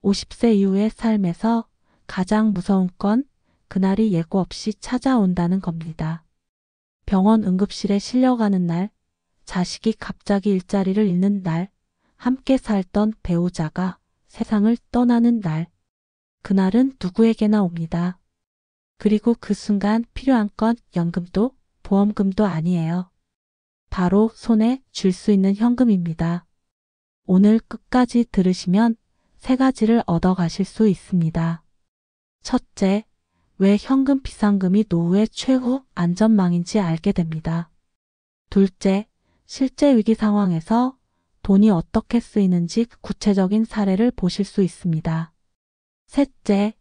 50세 이후의 삶에서 가장 무서운 건 그날이 예고 없이 찾아온다는 겁니다. 병원 응급실에 실려가는 날, 자식이 갑자기 일자리를 잃는 날, 함께 살던 배우자가 세상을 떠나는 날, 그날은 누구에게나 옵니다. 그리고 그 순간 필요한 건 연금도 보험금도 아니에요. 바로 손에 쥘 수 있는 현금입니다. 오늘 끝까지 들으시면 3가지를 얻어가실 수 있습니다. 첫째, 왜 현금 비상금이 노후의 최후 안전망인지 알게 됩니다. 둘째, 실제 위기 상황에서 돈이 어떻게 쓰이는지 구체적인 사례를 보실 수 있습니다. 셋째,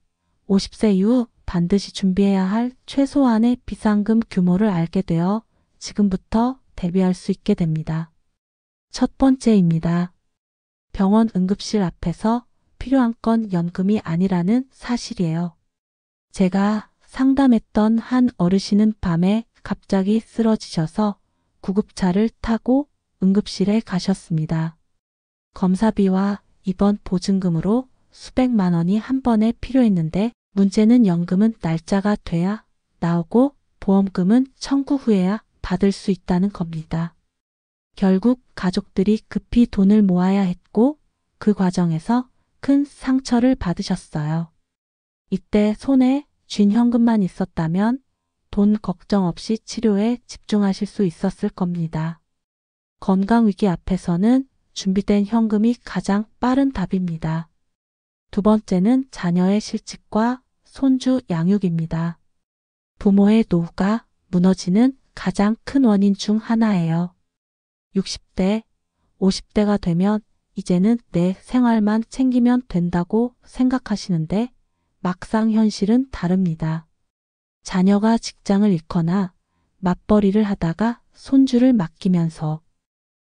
50세 이후 반드시 준비해야 할 최소한의 비상금 규모를 알게 되어 지금부터 대비할 수 있게 됩니다. 첫 번째입니다. 병원 응급실 앞에서 필요한 건 연금이 아니라는 사실이에요. 제가 상담했던 한 어르신은 밤에 갑자기 쓰러지셔서 구급차를 타고 응급실에 가셨습니다. 검사비와 입원 보증금으로 수백만 원이 한 번에 필요했는데 문제는 연금은 날짜가 돼야 나오고 보험금은 청구 후에야 받을 수 있다는 겁니다. 결국 가족들이 급히 돈을 모아야 했고 그 과정에서 큰 상처를 받으셨어요. 이때 손에 쥔 현금만 있었다면 돈 걱정 없이 치료에 집중하실 수 있었을 겁니다. 건강위기 앞에서는 준비된 현금이 가장 빠른 답입니다. 두 번째는 자녀의 실직과 손주 양육입니다. 부모의 노후가 무너지는 가장 큰 원인 중 하나예요. 60대, 50대가 되면 이제는 내 생활만 챙기면 된다고 생각하시는데 막상 현실은 다릅니다. 자녀가 직장을 잃거나 맞벌이를 하다가 손주를 맡기면서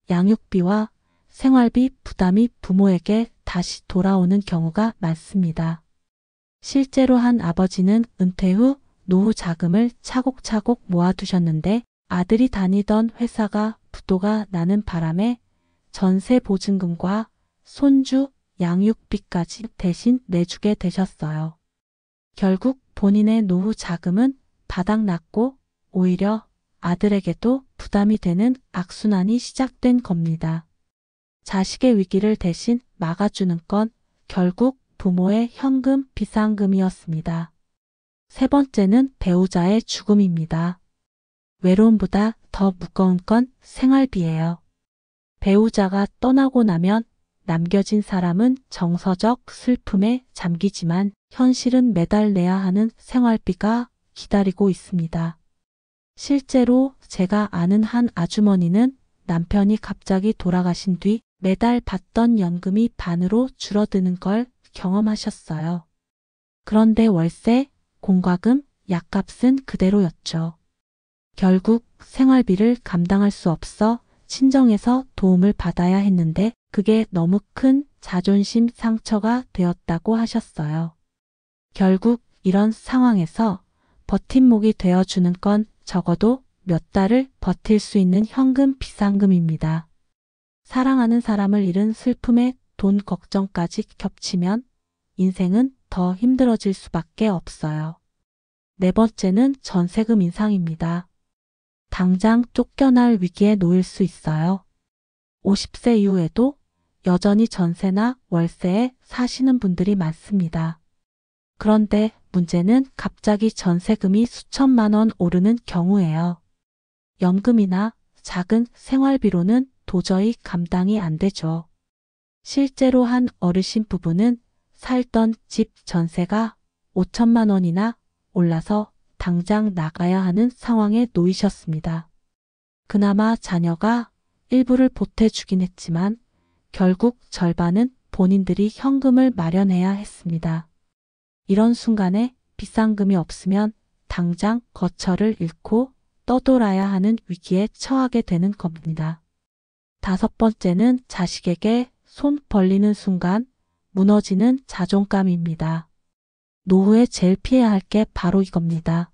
양육비와 생활비 부담이 부모에게 다시 돌아오는 경우가 많습니다. 실제로 한 아버지는 은퇴 후 노후 자금을 차곡차곡 모아두셨는데 아들이 다니던 회사가 부도가 나는 바람에 전세 보증금과 손주 양육비까지 대신 내주게 되셨어요. 결국 본인의 노후 자금은 바닥났고 오히려 아들에게도 부담이 되는 악순환이 시작된 겁니다. 자식의 위기를 대신 막아주는 건 결국 부모의 현금 비상금이었습니다. 세 번째는 배우자의 죽음입니다. 외로움보다 더 무거운 건 생활비예요. 배우자가 떠나고 나면 남겨진 사람은 정서적 슬픔에 잠기지만 현실은 매달 내야 하는 생활비가 기다리고 있습니다. 실제로 제가 아는 한 아주머니는 남편이 갑자기 돌아가신 뒤 매달 받던 연금이 반으로 줄어드는 걸 경험하셨어요. 그런데 월세, 공과금, 약값은 그대로였죠. 결국 생활비를 감당할 수 없어 친정에서 도움을 받아야 했는데 그게 너무 큰 자존심 상처가 되었다고 하셨어요. 결국 이런 상황에서 버팀목이 되어주는 건 적어도 몇 달을 버틸 수 있는 현금 비상금입니다. 사랑하는 사람을 잃은 슬픔에 돈 걱정까지 겹치면 인생은 더 힘들어질 수밖에 없어요. 네 번째는 전세금 인상입니다. 당장 쫓겨날 위기에 놓일 수 있어요. 50세 이후에도 여전히 전세나 월세에 사시는 분들이 많습니다. 그런데 문제는 갑자기 전세금이 수천만 원 오르는 경우예요. 연금이나 작은 생활비로는 도저히 감당이 안 되죠. 실제로 한 어르신 부부는 살던 집 전세가 5천만 원이나 올라서 당장 나가야 하는 상황에 놓이셨습니다. 그나마 자녀가 일부를 보태주긴 했지만 결국 절반은 본인들이 현금을 마련해야 했습니다. 이런 순간에 비상금이 없으면 당장 거처를 잃고 떠돌아야 하는 위기에 처하게 되는 겁니다. 다섯 번째는 자식에게 손 벌리는 순간 무너지는 자존감입니다. 노후에 제일 피해야 할 게 바로 이겁니다.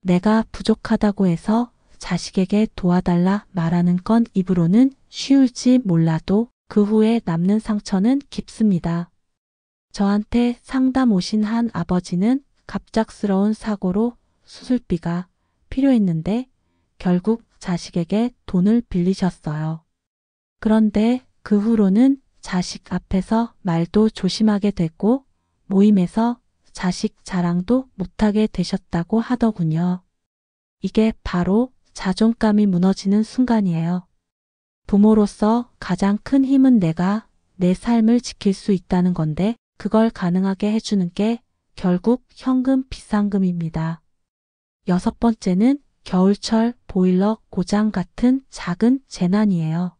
내가 부족하다고 해서 자식에게 도와달라 말하는 건 입으로는 쉬울지 몰라도 그 후에 남는 상처는 깊습니다. 저한테 상담 오신 한 아버지는 갑작스러운 사고로 수술비가 필요했는데 결국 자식에게 돈을 빌리셨어요. 그런데 그 후로는 자식 앞에서 말도 조심하게 됐고 모임에서 자식 자랑도 못하게 되셨다고 하더군요. 이게 바로 자존감이 무너지는 순간이에요. 부모로서 가장 큰 힘은 내가 내 삶을 지킬 수 있다는 건데 그걸 가능하게 해주는 게 결국 현금 비상금입니다. 6번째는 겨울철 보일러 고장 같은 작은 재난이에요.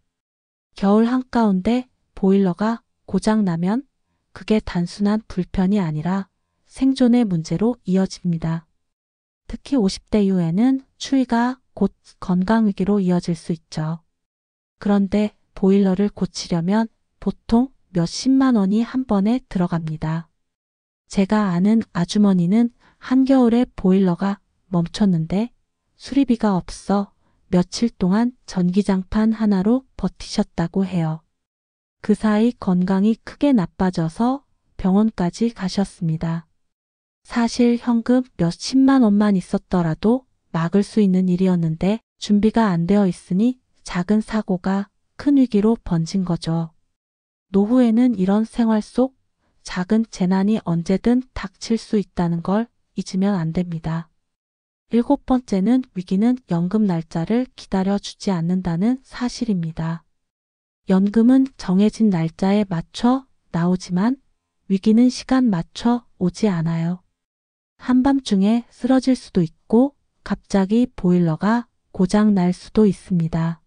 겨울 한가운데 보일러가 고장 나면 그게 단순한 불편이 아니라 생존의 문제로 이어집니다. 특히 50대 이후에는 추위가 곧 건강위기로 이어질 수 있죠. 그런데 보일러를 고치려면 보통 몇십만 원이 한 번에 들어갑니다. 제가 아는 아주머니는 한겨울에 보일러가 멈췄는데 수리비가 없어 며칠 동안 전기장판 하나로 버티셨다고 해요. 그 사이 건강이 크게 나빠져서 병원까지 가셨습니다. 사실 현금 몇십만 원만 있었더라도 막을 수 있는 일이었는데 준비가 안 되어 있으니 작은 사고가 큰 위기로 번진 거죠. 노후에는 이런 생활 속 작은 재난이 언제든 닥칠 수 있다는 걸 잊으면 안 됩니다. 7번째는 위기는 연금 날짜를 기다려주지 않는다는 사실입니다. 연금은 정해진 날짜에 맞춰 나오지만 위기는 시간 맞춰 오지 않아요. 한밤중에 쓰러질 수도 있고 갑자기 보일러가 고장 날 수도 있습니다.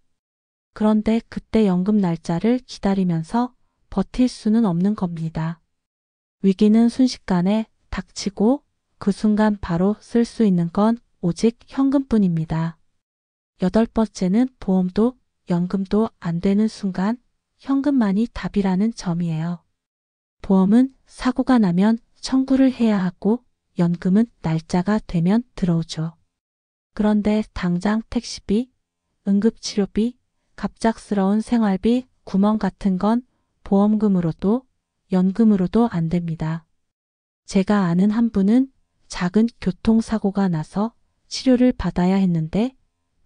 그런데 그때 연금 날짜를 기다리면서 버틸 수는 없는 겁니다. 위기는 순식간에 닥치고 그 순간 바로 쓸 수 있는 건 오직 현금뿐입니다. 8번째는 보험도 연금도 안 되는 순간 현금만이 답이라는 점이에요. 보험은 사고가 나면 청구를 해야 하고 연금은 날짜가 되면 들어오죠. 그런데 당장 택시비, 응급치료비, 갑작스러운 생활비, 구멍 같은 건 보험금으로도 연금으로도 안 됩니다. 제가 아는 한 분은 작은 교통사고가 나서 치료를 받아야 했는데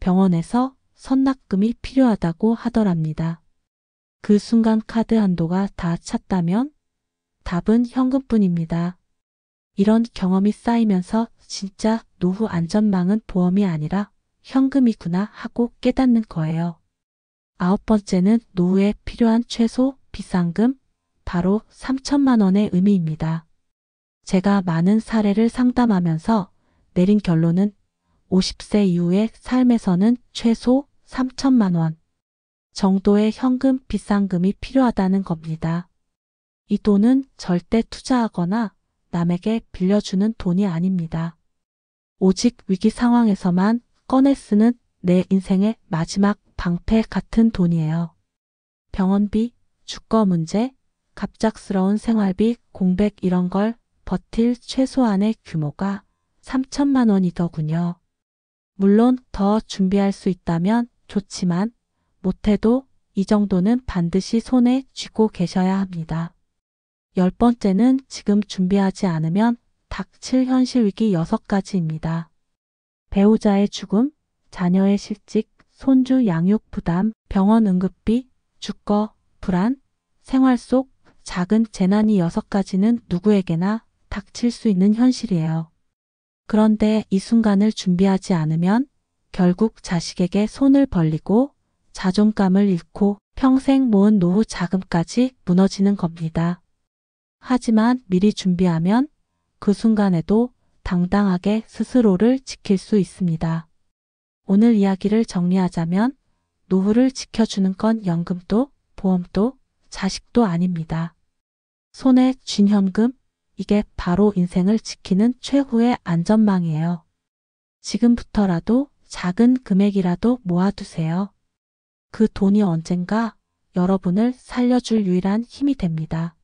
병원에서 선납금이 필요하다고 하더랍니다. 그 순간 카드 한도가 다 찼다면 답은 현금뿐입니다. 이런 경험이 쌓이면서 진짜 노후 안전망은 보험이 아니라 현금이구나 하고 깨닫는 거예요. 9번째는 노후에 필요한 최소 비상금, 바로 3천만 원의 의미입니다. 제가 많은 사례를 상담하면서 내린 결론은 50세 이후의 삶에서는 최소 3천만 원 정도의 현금 비상금이 필요하다는 겁니다. 이 돈은 절대 투자하거나 남에게 빌려주는 돈이 아닙니다. 오직 위기 상황에서만 꺼내 쓰는 내 인생의 마지막 방패 같은 돈이에요. 병원비, 주거 문제, 갑작스러운 생활비, 공백 이런 걸 버틸 최소한의 규모가 3천만 원이더군요. 물론 더 준비할 수 있다면 좋지만 못해도 이 정도는 반드시 손에 쥐고 계셔야 합니다. 10번째는 지금 준비하지 않으면 닥칠 현실 위기 6가지입니다. 배우자의 죽음, 자녀의 실직, 손주 양육 부담, 병원 응급비, 주거, 불안, 생활 속 작은 재난이 6가지는 누구에게나 닥칠 수 있는 현실이에요. 그런데 이 순간을 준비하지 않으면 결국 자식에게 손을 벌리고 자존감을 잃고 평생 모은 노후 자금까지 무너지는 겁니다. 하지만 미리 준비하면 그 순간에도 당당하게 스스로를 지킬 수 있습니다. 오늘 이야기를 정리하자면 노후를 지켜주는 건 연금도 보험도 자식도 아닙니다. 손에 쥔 현금, 이게 바로 인생을 지키는 최후의 안전망이에요. 지금부터라도 작은 금액이라도 모아두세요. 그 돈이 언젠가 여러분을 살려줄 유일한 힘이 됩니다.